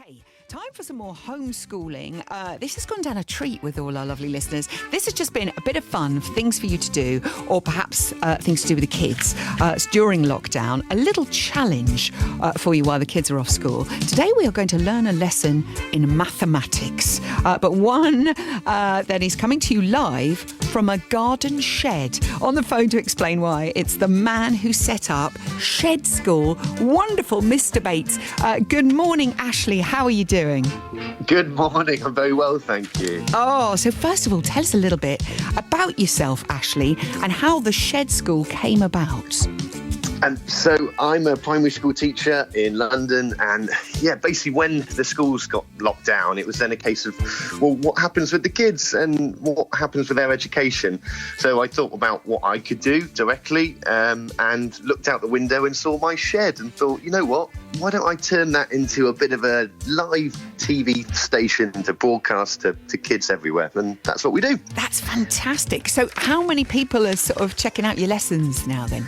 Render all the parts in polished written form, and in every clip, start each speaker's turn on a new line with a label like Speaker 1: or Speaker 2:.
Speaker 1: Okay, time for some more homeschooling. This has gone down a treat with all our lovely listeners. This has just been a bit of fun, things for you to do, or perhaps things to do with the kids during lockdown. A little challenge for you while the kids are off school. Today we are going to learn a lesson in mathematics, but one that is coming to you live from a garden shed. On the phone to explain why, it's the man who set up Shed School. Wonderful, Mr. Bates. Good morning, Ashley. How are you doing?
Speaker 2: Good morning. I'm very well, thank you.
Speaker 1: Oh, so first of all, tell us a little bit about yourself, Ashley, and how the Shed School came about.
Speaker 2: So I'm a primary school teacher in London, and basically when the schools got locked down, it was then a case of, well, what happens with the kids and what happens with their education? So I thought about what I could do directly and looked out the window and saw my shed and thought, you know what? Why don't I turn that into a bit of a live TV station to broadcast to kids everywhere? And that's what we do.
Speaker 1: That's fantastic. So how many people are sort of checking out your lessons now then?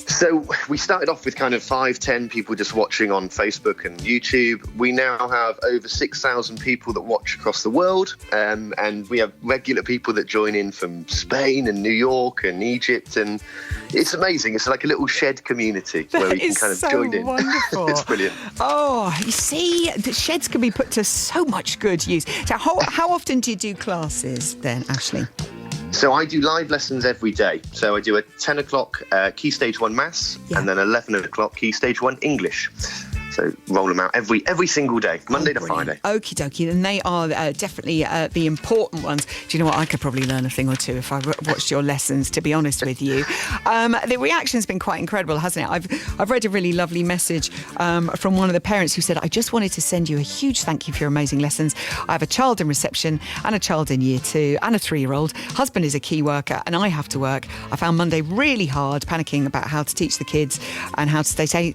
Speaker 2: So we started off with kind of 5-10 people just watching on Facebook and YouTube. We now have over 6,000 people that watch across the world. And we have regular people that join in from Spain and New York and Egypt. And it's amazing. It's like a little shed community where we can kind of join in.
Speaker 1: Wonderful.
Speaker 2: It's brilliant.
Speaker 1: Oh, you see, the sheds can be put to so much good use. So how often do you do classes then, Ashley?
Speaker 2: So I do live lessons every day. So I do a 10 o'clock Key Stage 1 Maths and then 11 o'clock Key Stage 1 English. So roll them out every single day, Monday to Friday. Okie
Speaker 1: dokie. And they are definitely the important ones. Do you know what? I could probably learn a thing or two if I watched your lessons, to be honest with you. The reaction's been quite incredible, hasn't it? I've read a really lovely message from one of the parents who said, I just wanted to send you a huge thank you for your amazing lessons. I have a child in reception and a child in year 2 and a 3-year-old. Husband is a key worker and I have to work. I found Monday really hard, panicking about how to teach the kids and how to stay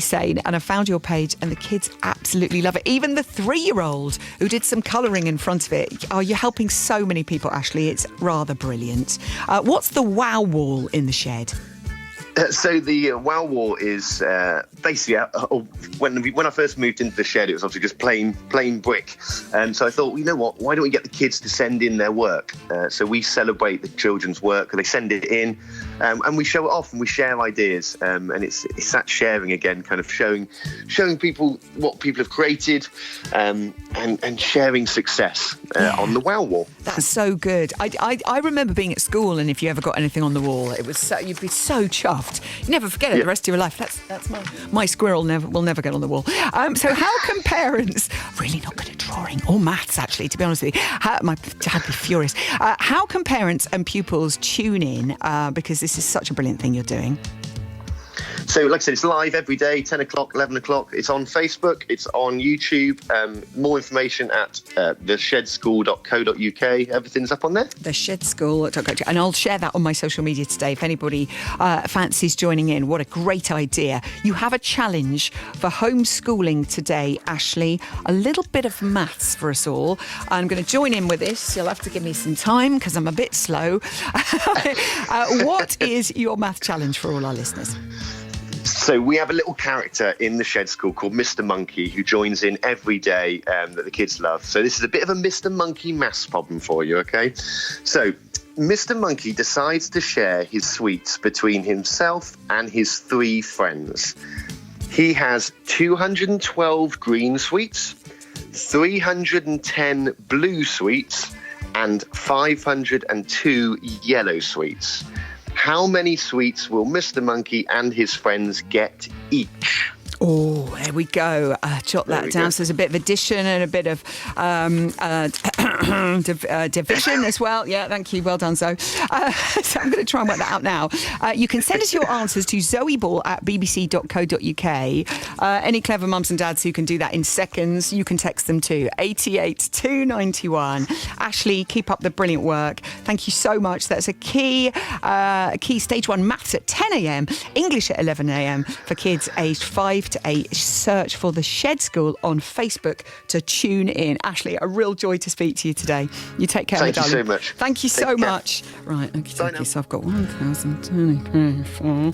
Speaker 1: sane. And I found your page and the kids absolutely love it. Even the 3-year-old who did some colouring in front of it. Oh, you're helping so many people, Ashley. It's rather brilliant. What's the wow wall in the shed?
Speaker 2: So the wow wall is basically when I first moved into the shed, it was obviously just plain brick, and so I thought, well, you know what? Why don't we get the kids to send in their work? So we celebrate the children's work. They send it in, and we show it off and we share ideas, and it's that sharing again, kind of showing people what people have created, and sharing success on the wow wall.
Speaker 1: That's so good. I remember being at school, and if you ever got anything on the wall, it was you'd be so chuffed. You never forget it the rest of your life. That's my squirrel will never get on the wall. So how can parents, really not good at drawing or maths actually, to be honest with you, my dad would be furious. How can parents and pupils tune in, because this is such a brilliant thing you're doing?
Speaker 2: So, like I said, it's live every day, 10 o'clock, 11 o'clock. It's on Facebook. It's on YouTube. More information at theshedschool.co.uk. Everything's up on there.
Speaker 1: Theshedschool.co.uk. And I'll share that on my social media today if anybody fancies joining in. What a great idea. You have a challenge for homeschooling today, Ashley. A little bit of maths for us all. I'm going to join in with this. You'll have to give me some time because I'm a bit slow. What is your math challenge for all our listeners?
Speaker 2: So we have a little character in the Shed School called Mr. Monkey who joins in every day that the kids love. So this is a bit of a Mr. Monkey maths problem for you, okay? So Mr. Monkey decides to share his sweets between himself and his 3 friends. He has 212 green sweets, 310 blue sweets, and 502 yellow sweets. How many sweets will Mr. Monkey and his friends get each?
Speaker 1: Oh, there we go. Jot that down. So there's a bit of addition and a bit of division as well. Yeah, thank you. Well done, Zoe. So I'm going to try and work that out now. You can send us your answers to Zoe Ball at bbc.co.uk. Any clever mums and dads who can do that in seconds, you can text them to 88291. Ashley, keep up the brilliant work. Thank you so much. That's a key stage 1 maths at 10 a.m, English at 11 a.m. for kids aged 5 to 8. Search for the Shed School on Facebook to tune in. Ashley, a real joy to speak to you today. You take care, my darling.
Speaker 2: Thank you so much.
Speaker 1: Thank you so much. Right, okay, so I've got 1,024.